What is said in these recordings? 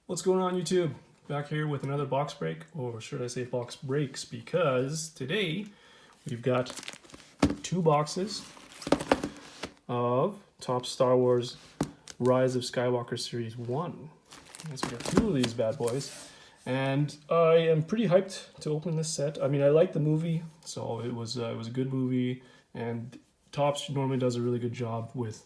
What's going on, YouTube? Back here with another box break, or should I say box breaks, because today we've got two boxes of Top Star Wars Rise of Skywalker Series 1. So we got two of these bad boys, and I am pretty hyped to open this set. I mean, I like the movie, so it was a good movie, and Topps normally does a really good job with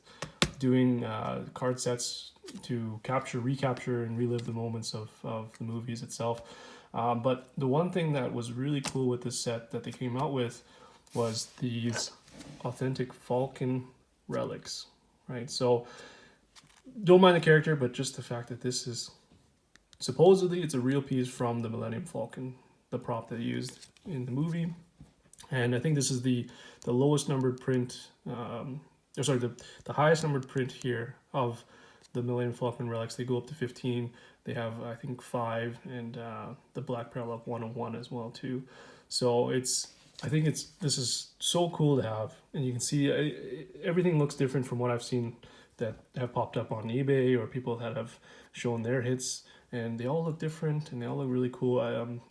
doing card sets to recapture, and relive the moments of the movies itself. But the one thing that was really cool with this set that they came out with was these authentic Falcon relics, right? So don't mind the character, but just the fact that this is supposedly it's a real piece from the Millennium Falcon, the prop they used in the movie. And I think this is the lowest numbered print, the highest numbered print here of the Millennium Falcon relics. They go up to 15. They have, I think, 5, and the Black Parallel 101 as well too. So this is so cool to have, and you can see everything looks different from what I've seen that have popped up on eBay or people that have shown their hits, and they all look different and they all look really cool.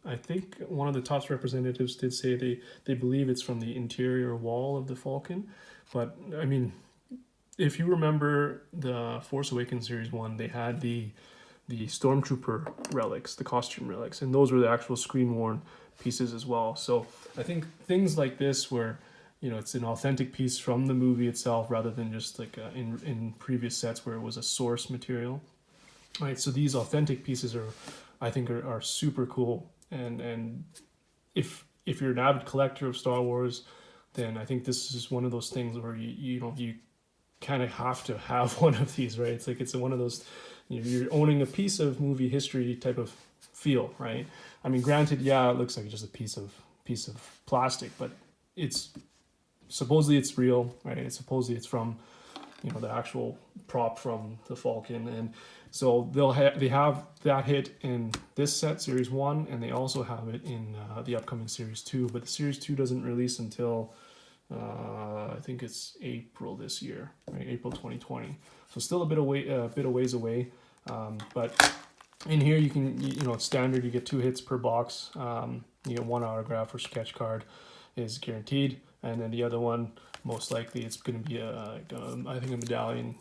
I think one of the Topps representatives did say they believe it's from the interior wall of the Falcon, but I mean, if you remember the Force Awakens Series 1, they had the Stormtrooper relics, the costume relics, and those were the actual screen-worn pieces as well. So I think things like this where, you know, it's an authentic piece from the movie itself rather than just like in previous sets where it was a source material. Right, so these authentic pieces I think are super cool, and if you're an avid collector of Star Wars, then I think this is one of those things where you kind of have to have one of these, right? It's like it's one of those, you're owning a piece of movie history type of feel, right? I mean, granted, yeah, it looks like just a piece of plastic, but it's supposedly it's real, right? It's supposedly it's from, the actual prop from the Falcon, and so they have that hit in this set, Series 1, and they also have it in the upcoming Series 2, but the Series 2 doesn't release until I think it's April this year, right? April 2020. So still a bit of ways away. But in here you can, it's standard. You get 2 hits per box. You get 1 autograph or sketch card is guaranteed, and then the other one most likely it's going to be I think a medallion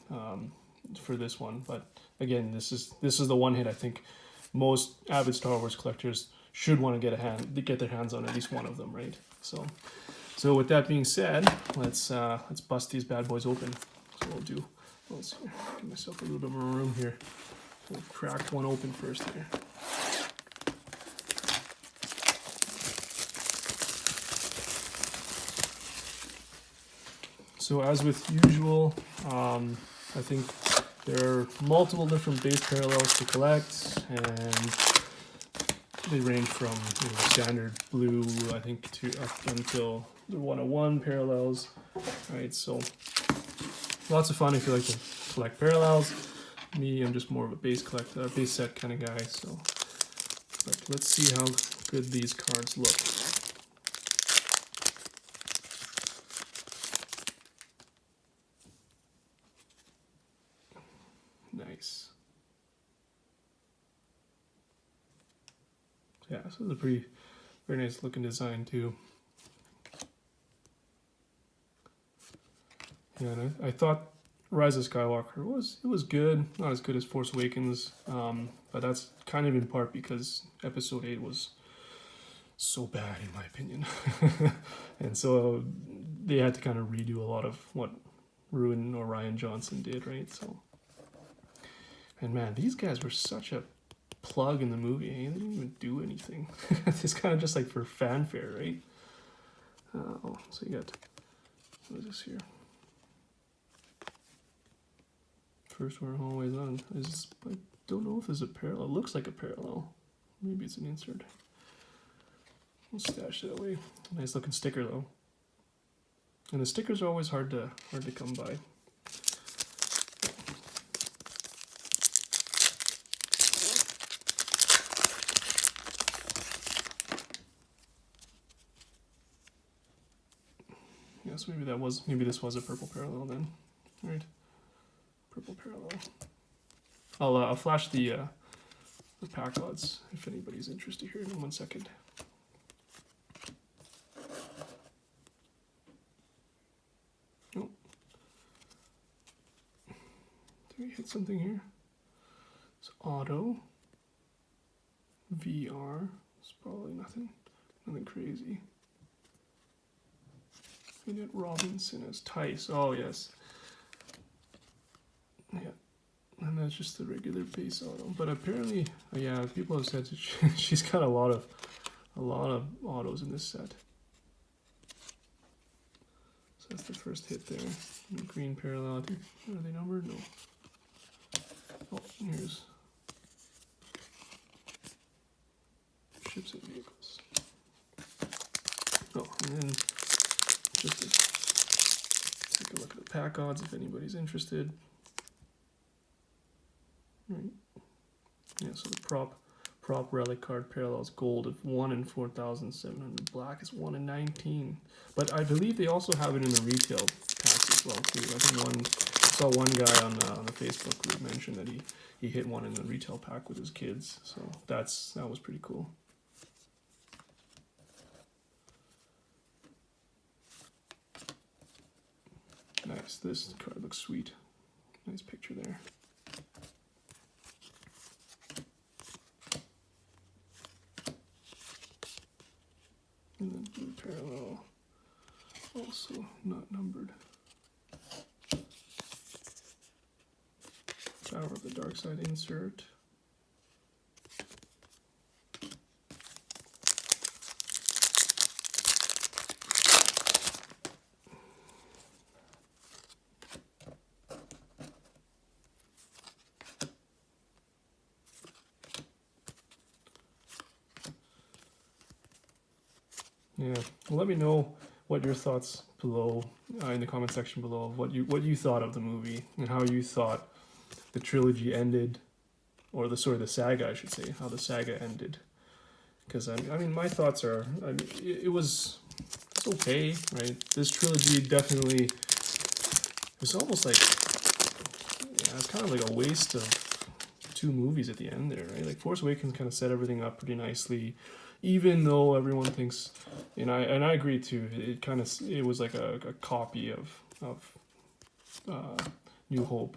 for this one. But again, this is the one hit I think most avid Star Wars collectors should want to get their hands on at least one of them, right? So with that being said, let's bust these bad boys open. So let's give myself a little bit more room here. We'll crack one open first here. So as with usual, I think there are multiple different base parallels to collect, and they range from standard blue, I think, to up until the 101 parallels, right? So lots of fun if you like to collect parallels. Me, I'm just more of a base set kind of guy. So, but let's see how good these cards look. Nice. Yeah, this is a very nice looking design too. Yeah, and I thought Rise of Skywalker was good, not as good as Force Awakens, but that's kind of in part because Episode 8 was so bad in my opinion, and so they had to kind of redo a lot of what Ruin or Rian Johnson did, right? So, and man, these guys were such a plug in the movie. They didn't even do anything. It's kind of just like for fanfare, right? So you got, what is this here? First we're always on. I don't know if there's a parallel. It looks like a parallel. Maybe it's an insert. We'll stash that away. Nice looking sticker though. And the stickers are always hard to come by. Yes, maybe this was a purple parallel then. All right. Purple parallel. I'll flash the the pack odds if anybody's interested here in 1 second. Oh. Did we hit something here? It's auto. VR. It's probably nothing crazy. And yet Robinson as Tice. Oh yes. Yeah. And that's just the regular base auto. But apparently, yeah, people have said that she's got a lot of autos in this set. So that's the first hit there. The green parallel. Are they numbered? No. Oh, here's ships and vehicles. Oh, and then just to take a look at the pack odds if anybody's interested. Right. Yeah, so the prop relic card parallels gold of 1 in 4,700. Black is 1 in 19. But I believe they also have it in the retail packs as well too. I think I saw one guy on the Facebook group mention that he hit one in the retail pack with his kids. So that was pretty cool. Nice. This card looks sweet. Nice picture there. And then blue parallel, also not numbered. Power of the Dark Side insert. Yeah, well, let me know what your thoughts below in the comment section below of what you thought of the movie and how you thought the trilogy ended, or the saga, I should say, how the saga ended. Because I mean, my thoughts are, it's okay, right? This trilogy definitely, it was almost like, yeah, it's kind of like a waste of 2 movies at the end there, right? Like Force Awakens kind of set everything up pretty nicely. Even though everyone thinks, and I agree too, it was like a copy of New Hope,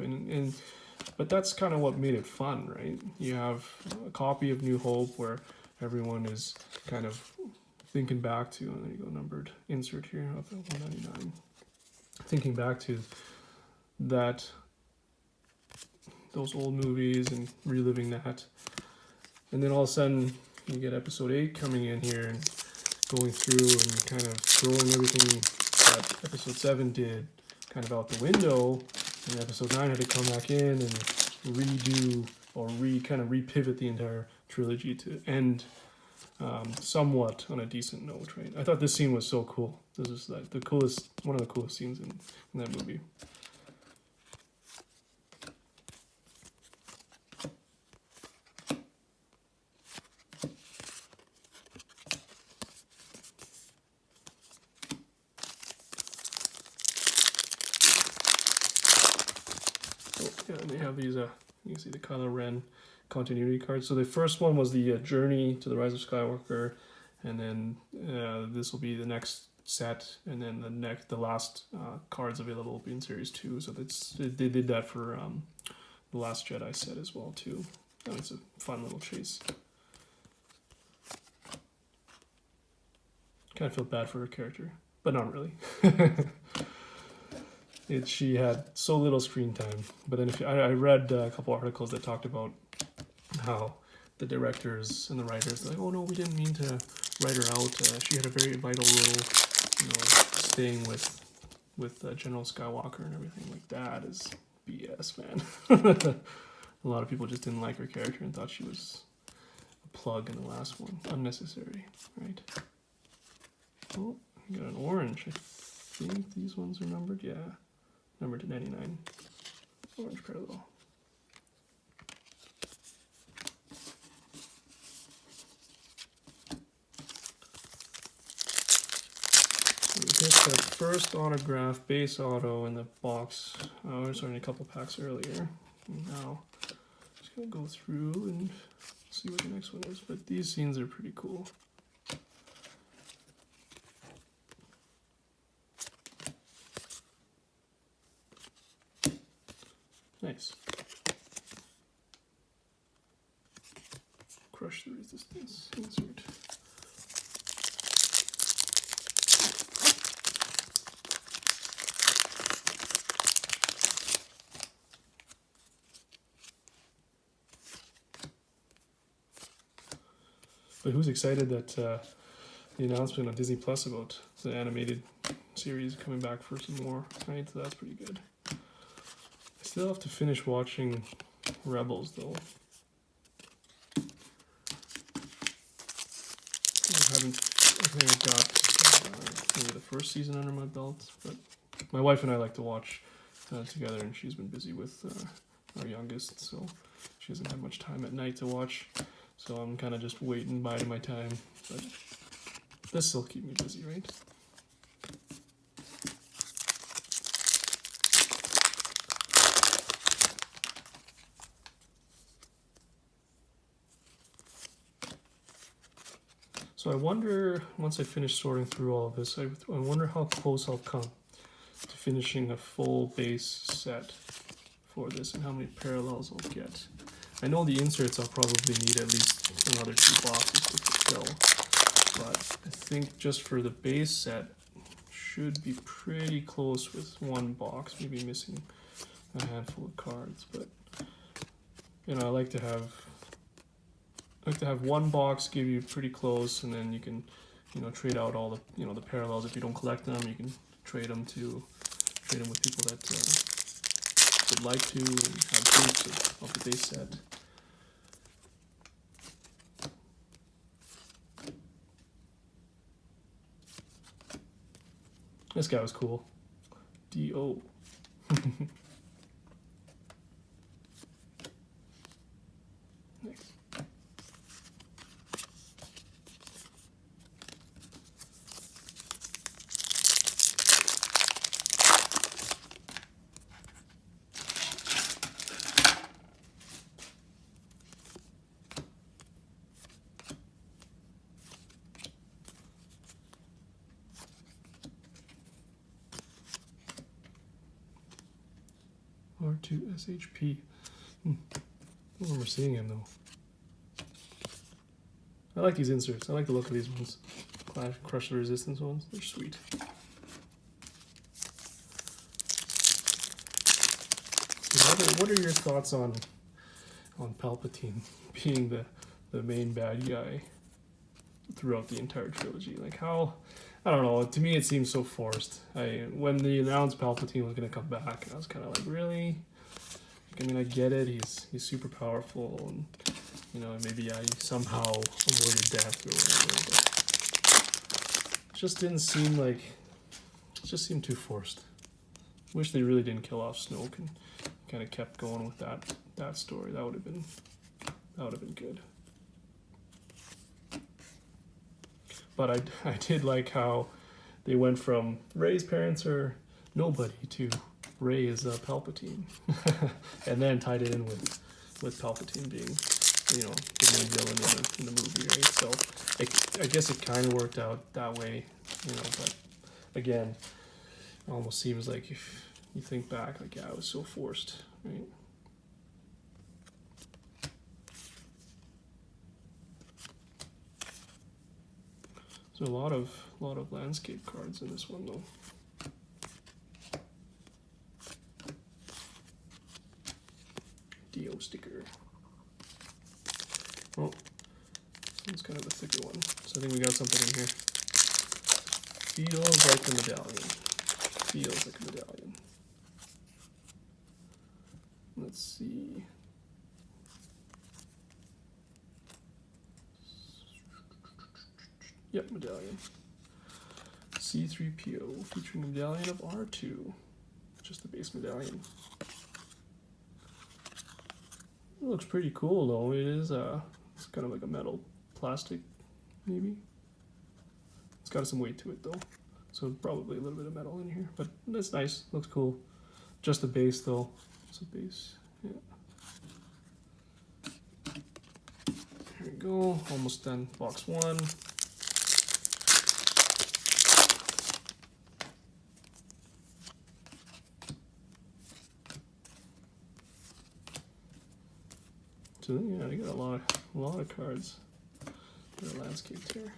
but that's kind of what made it fun, right? You have a copy of New Hope where everyone is kind of thinking back to, and there you go, numbered insert here of 199, thinking back to those old movies and reliving that, and then all of a sudden you get episode 8 coming in here and going through and kind of throwing everything that episode 7 did kind of out the window, and episode 9 had to come back in and redo or kind of repivot the entire trilogy to end somewhat on a decent note, right? I thought this scene was so cool. This is like one of the coolest scenes in that movie. Yeah, and they have these, you can see the Kylo Ren continuity cards. So the first one was the Journey to the Rise of Skywalker, and then this will be the next set, and then the last cards available will be in Series 2. So they did that for the Last Jedi set as well too. And it's a fun little chase. Kind of feel bad for her character, but not really. She had so little screen time, but then I read a couple articles that talked about how the directors and the writers are like, oh no, we didn't mean to write her out. She had a very vital role, staying with General Skywalker and everything like that is BS, man. A lot of people just didn't like her character and thought she was a plug in the last one, unnecessary, right? Oh, we got an orange. I think these ones are numbered, yeah. Numbered to 99. Orange parallel. We hit the first autograph base auto in the box. Oh, sorry, a couple packs earlier. And now, just gonna go through and see what the next one is, but these scenes are pretty cool. Nice. Crush the resistance. Insert. But who's excited that the announcement on Disney Plus about the animated series coming back for some more, right? So that's pretty good. I still have to finish watching Rebels though. I think I've got maybe the first season under my belt, but my wife and I like to watch together, and she's been busy with our youngest, so she hasn't had much time at night to watch. So I'm kind of just waiting, biding my time, but this will keep me busy, right? So I wonder, once I finish sorting through all of this, I wonder how close I'll come to finishing a full base set for this and how many parallels I'll get. I know the inserts I'll probably need at least another 2 boxes to fulfill, but I think just for the base set, should be pretty close with 1 box, maybe missing a handful of cards. But you know, I like to have 1 box give you pretty close, and then you can, you know, trade out all the, you know, the parallels. If you don't collect them, you can trade them with people that would like to, and have groups of the base set. This guy was cool. D.O. Nice. R2SHP. I don't remember seeing him though. I like these inserts. I like the look of these ones. Crush the Resistance ones. They're sweet. So what are your thoughts on Palpatine being the main bad guy throughout the entire trilogy? Like, how, I don't know, to me it seems so forced. When they announced Palpatine was going to come back, I was kind of like, really? I mean, I get it, he's super powerful, and, you know, maybe I somehow avoided death or whatever, but it just didn't seem like, it just seemed too forced. Wish they really didn't kill off Snoke and kind of kept going with that story. That would have been good. But I did like how they went from Rey's parents are nobody to Rey is Palpatine, and then tied it in with Palpatine being, you know, the main villain in the movie, right? So I guess it kind of worked out that way, you know. But again, it almost seems like if you think back, like, yeah, it was so forced, right? So a lot of landscape cards in this one though. Dio sticker. Oh, this one's kind of a thicker one, so I think we got something in here. Feels like a medallion. Feels like a medallion. Let's see. Yep, medallion. C3PO featuring a medallion of R2. Just the base medallion. It looks pretty cool though. It is it's kind of like a metal plastic, maybe. It's got some weight to it though, so probably a little bit of metal in here, but that's nice. Looks cool. Just the base though. It's a base. Yeah. go. Almost done box one. So yeah, you got a lot of cards that are landscaped here.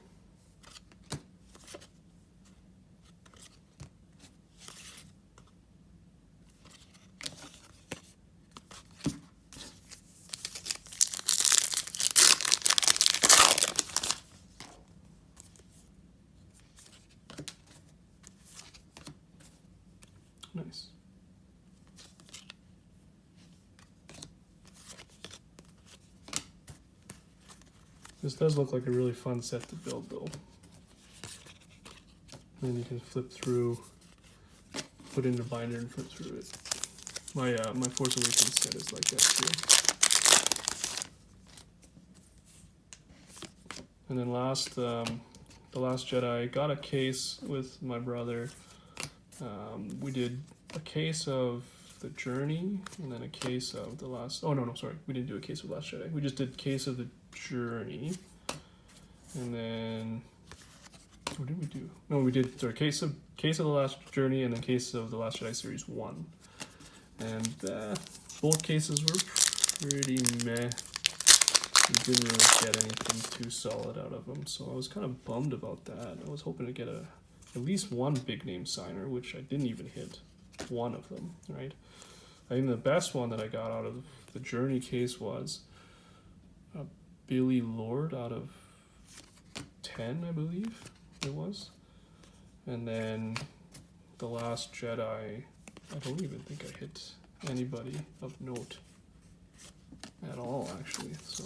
Nice. This does look like a really fun set to build, though. And then you can flip through, put it in a binder and flip through it. My Force Awakens set is like that too. And then the Last Jedi, got a case with my brother. We did a case of the Journey, and then a case of the Last. Oh no, sorry, we didn't do a case of Last Jedi. We just did case of the Journey, and then what did we do? No, we did case of the Last Journey, and then case of the Last Jedi Series 1, and both cases were pretty meh. We didn't really get anything too solid out of them, so I was kind of bummed about that. I was hoping to get at least one big name signer, which I didn't even hit one of them, right? I think the best one that I got out of the Journey case was Billy Lord out of 10, I believe it was. And then the Last Jedi, I don't even think I hit anybody of note at all, actually. So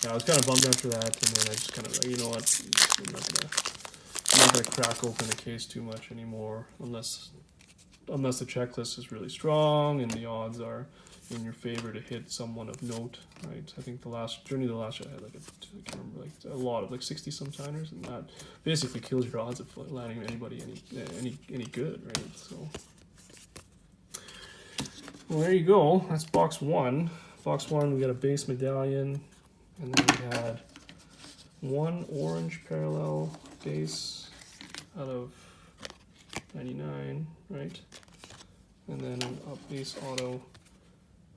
yeah, I was kind of bummed after that, and then I just kind of like, you know what, I'm not gonna crack open a case too much anymore unless the checklist is really strong and the odds are in your favor to hit someone of note, right? I think the Last Jedi had like I can't remember, like a lot of like 60 some signers, and that basically kills your odds of landing anybody any good, right? So well, there you go. That's box one. Box one, we got a base medallion, and then we had one orange parallel base out of 99, right? And then an up base auto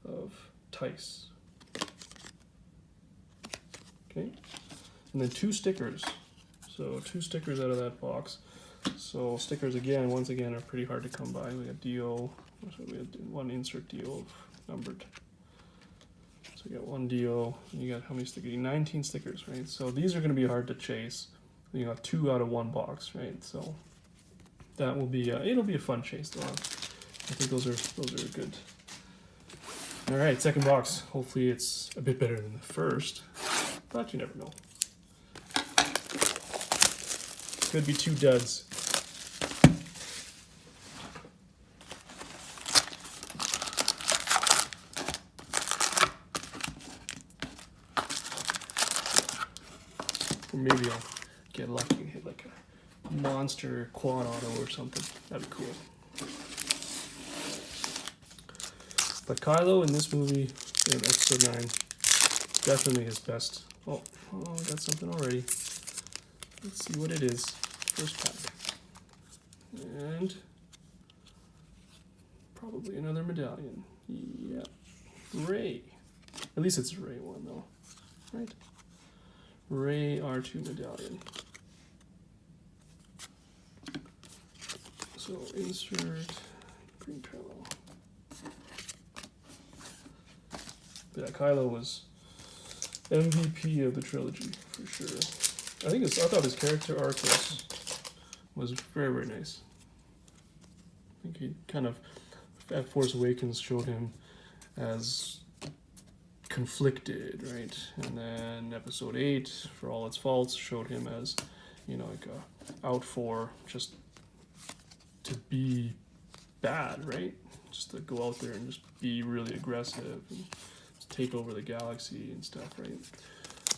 of Tice. Okay, and then two stickers. So two stickers out of that box. So stickers once again are pretty hard to come by. We got DO, so we had one insert DO of numbered. So you got one DO, and you got how many stickers? 19 stickers, right? So these are going to be hard to chase. You got 2 out of 1 box, right? So that will be it'll be a fun chase though. I think those are good. All right, second box. Hopefully it's a bit better than the first, but you never know. Could be 2 duds. Or maybe I'll get lucky and hit like a monster quad auto or something. That'd be cool. But Kylo in this movie, in episode 9, definitely his best. Oh, I got something already. Let's see what it is. First pack. And probably another medallion. Yeah. Rey. At least it's a Rey one though. Right? Rey R2 medallion. So insert green parallel. Yeah, Kylo was MVP of the trilogy for sure. I thought his character arc was very, very nice. I think he kind of at Force Awakens showed him as conflicted, right? And then Episode 8, for all its faults, showed him as, you know, like out for just to be bad, right? Just to go out there and just be really aggressive and take over the galaxy and stuff, right?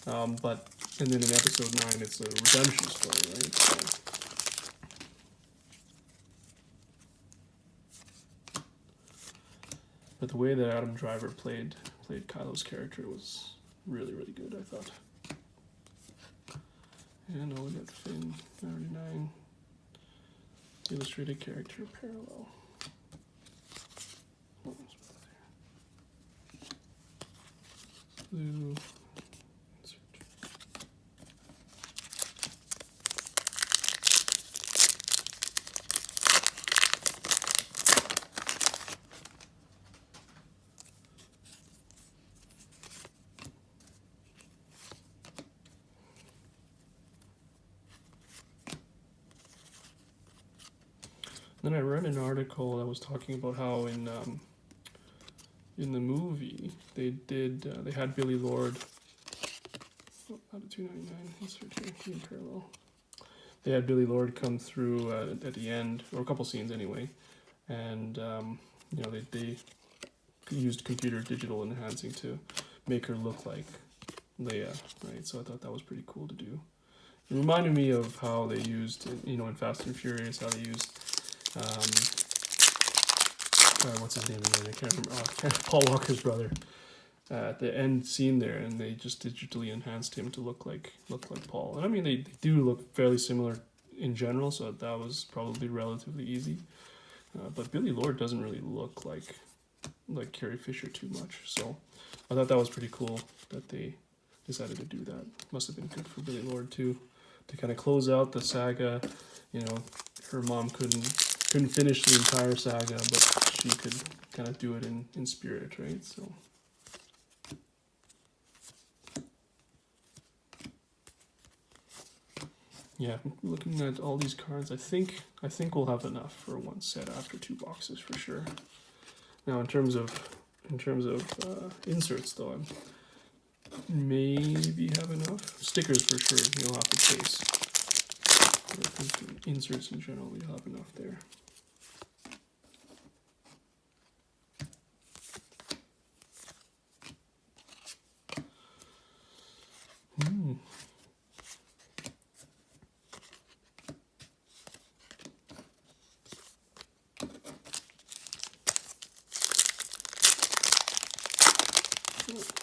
And then in Episode 9, it's a redemption story, right? So, but the way that Adam Driver played Kylo's character was really, really good, I thought. And I'll get Finn 99. Illustrated character parallel. Blue. Insert. Then I read an article that was talking about how in the movie they had Billy Lord out of 299 insert here in parallel. They had Billy Lord come through at the end, or a couple scenes anyway, and you know they used computer digital enhancing to make her look like Leia, right? So I thought that was pretty cool to do. It reminded me of how they used, you know, in Fast and Furious, how they used what's his name again? I can't remember. Paul Walker's brother. At the end scene there, and they just digitally enhanced him to look like Paul. And I mean, they do look fairly similar in general, so that was probably relatively easy. But Billy Lord doesn't really look like Carrie Fisher too much, so I thought that was pretty cool that they decided to do that. Must have been good for Billy Lord too, to kind of close out the saga. You know, her mom couldn't finish the entire saga, but she could kind of do it in spirit, right? So. Yeah, looking at all these cards, I think we'll have enough for one set after 2 boxes for sure. Now, in terms of inserts, though, I maybe have enough. Stickers for sure. You'll have to chase. But I think inserts in general, you'll have enough there.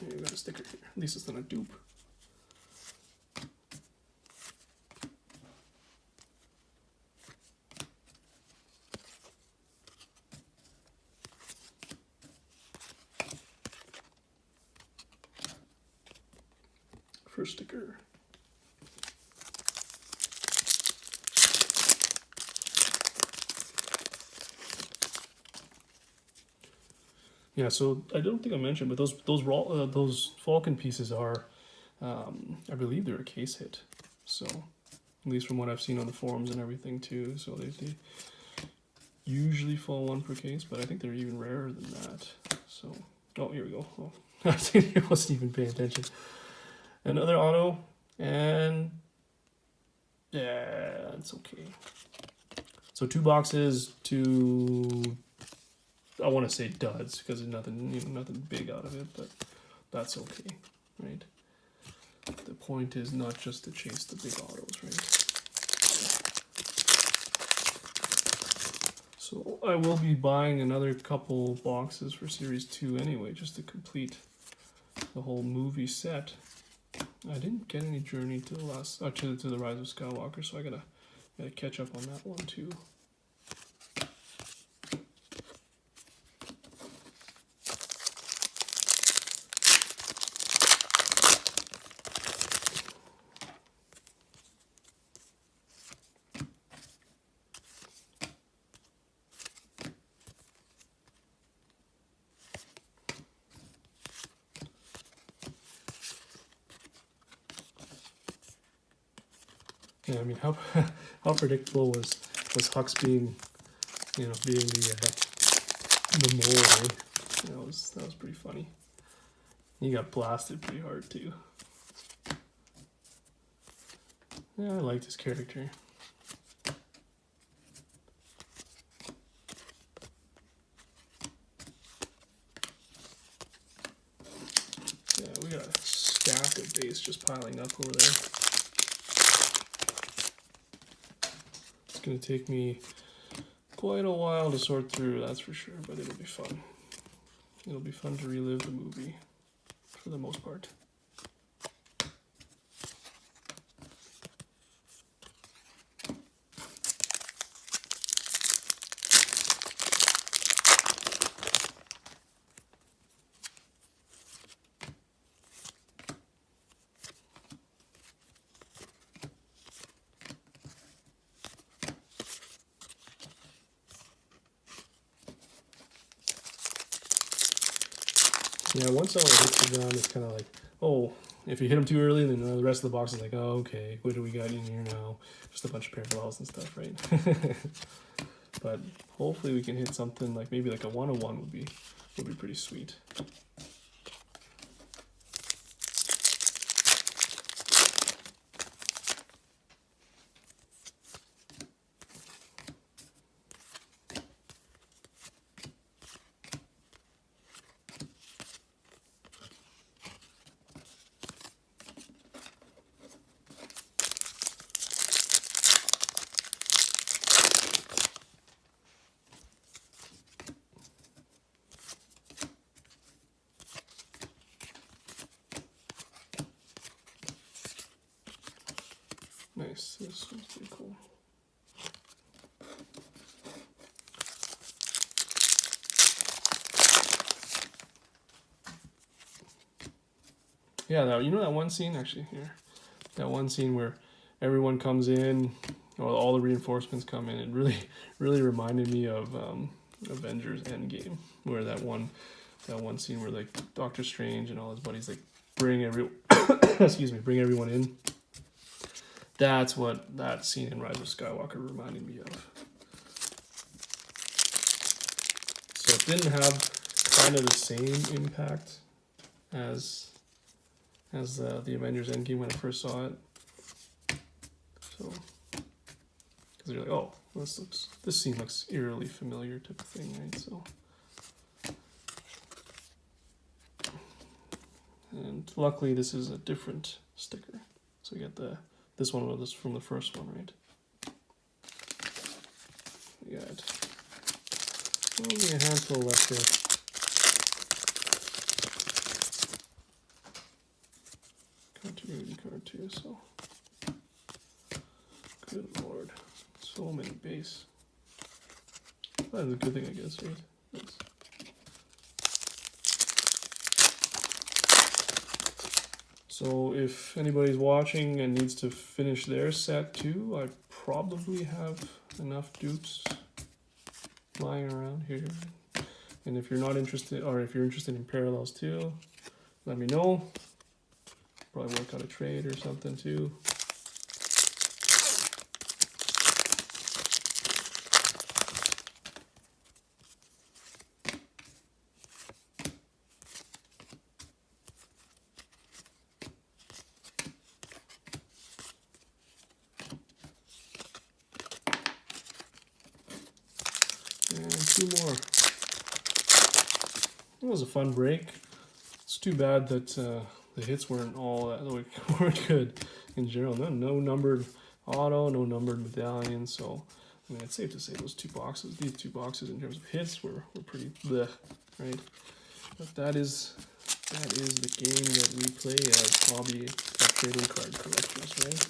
You got a sticker here. At least it's not a dupe. First sticker. Yeah, so I don't think I mentioned, but those Falcon pieces are, I believe they're a case hit. So, at least from what I've seen on the forums and everything too. So they usually fall 1 per case, but I think they're even rarer than that. So, oh, here we go. Oh, I wasn't even paying attention. Another auto, and yeah, it's okay. So 2 boxes, 2. I want to say duds because there's nothing big out of it, but that's okay, right? The point is not just to chase the big autos, right? So I will be buying another couple boxes for Series 2 anyway, just to complete the whole movie set. I didn't get any Journey to the Rise of Skywalker, so I gotta catch up on that one too. Yeah, I mean, how predictable was Hux being the mole, right? That was pretty funny. He got blasted pretty hard too. Yeah, I liked his character. Yeah, we got a stack of base just piling up over there. Going to take me quite a while to sort through, that's for sure, but it'll be fun. It'll be fun to relive the movie for the most part. Yeah, once someone hits the ground, it's kind of like, oh, if you hit them too early, then the rest of the box is like, oh, okay, what do we got in here now? Just a bunch of parallels and stuff, right? But hopefully we can hit something like maybe like a 101 would be pretty sweet. Nice, this one's pretty cool. Yeah, that, you know that one scene actually here, that one scene where everyone comes in, or all the reinforcements come in. It really reminded me of Avengers Endgame, where that one scene where like Doctor Strange and all his buddies like bring bring everyone in. That's what that scene in Rise of Skywalker reminded me of. So it didn't have kind of the same impact as the Avengers Endgame when I first saw it. So, because you're like, oh, this scene looks eerily familiar type of thing, right? So, and luckily this is a different sticker. So you get this one was from the first one, right? We got only a handful left here. Continuity card too, so good lord. So many base. That is a good thing, I guess, right? Nice. So if anybody's watching and needs to finish their set too, I probably have enough dupes lying around here. And if you're not interested, or if you're interested in parallels too, let me know. Probably work out a trade or something too. And two more. It was a fun break. It's too bad that the hits weren't all that weren't good in general. No numbered auto, no numbered medallions. So I mean, it's safe to say these two boxes in terms of hits were pretty bleh, right? But that is the game that we play as hobby trading card collectors, right?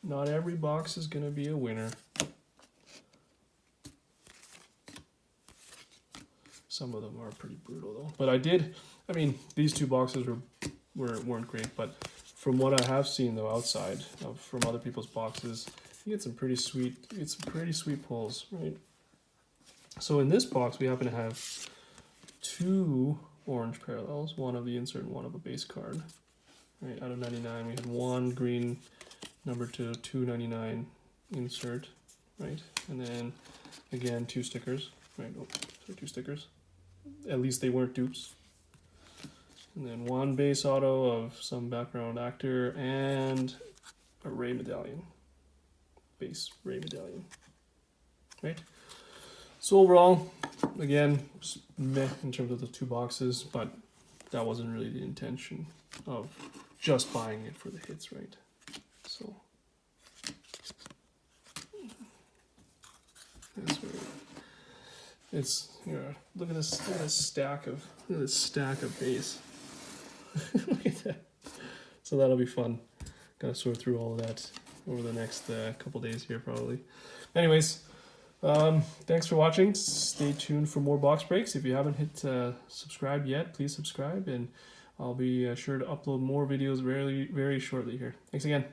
Not every box is gonna be a winner. Some of them are pretty brutal though. But I mean, these two boxes weren't great, but from what I have seen though outside from other people's boxes, you get some pretty sweet pulls, right? So in this box we happen to have two orange parallels, one of the insert and one of a base card. Right, out of 99 we had one green number to 299 insert, right? And then again two stickers, right? Oh, so two stickers. At least they weren't dupes. And then one base auto of some background actor and a Ray medallion. Base Ray medallion. Right? So overall, again, meh in terms of the two boxes, but that wasn't really the intention of just buying it for the hits, right? So that's where it's here. Look at this stack of base. Look at that. So that'll be fun. Gotta sort through all of that over the next couple days here probably. Anyways, thanks for watching. Stay tuned for more box breaks. If you haven't hit subscribe yet, please subscribe, and I'll be sure to upload more videos very shortly here. Thanks again.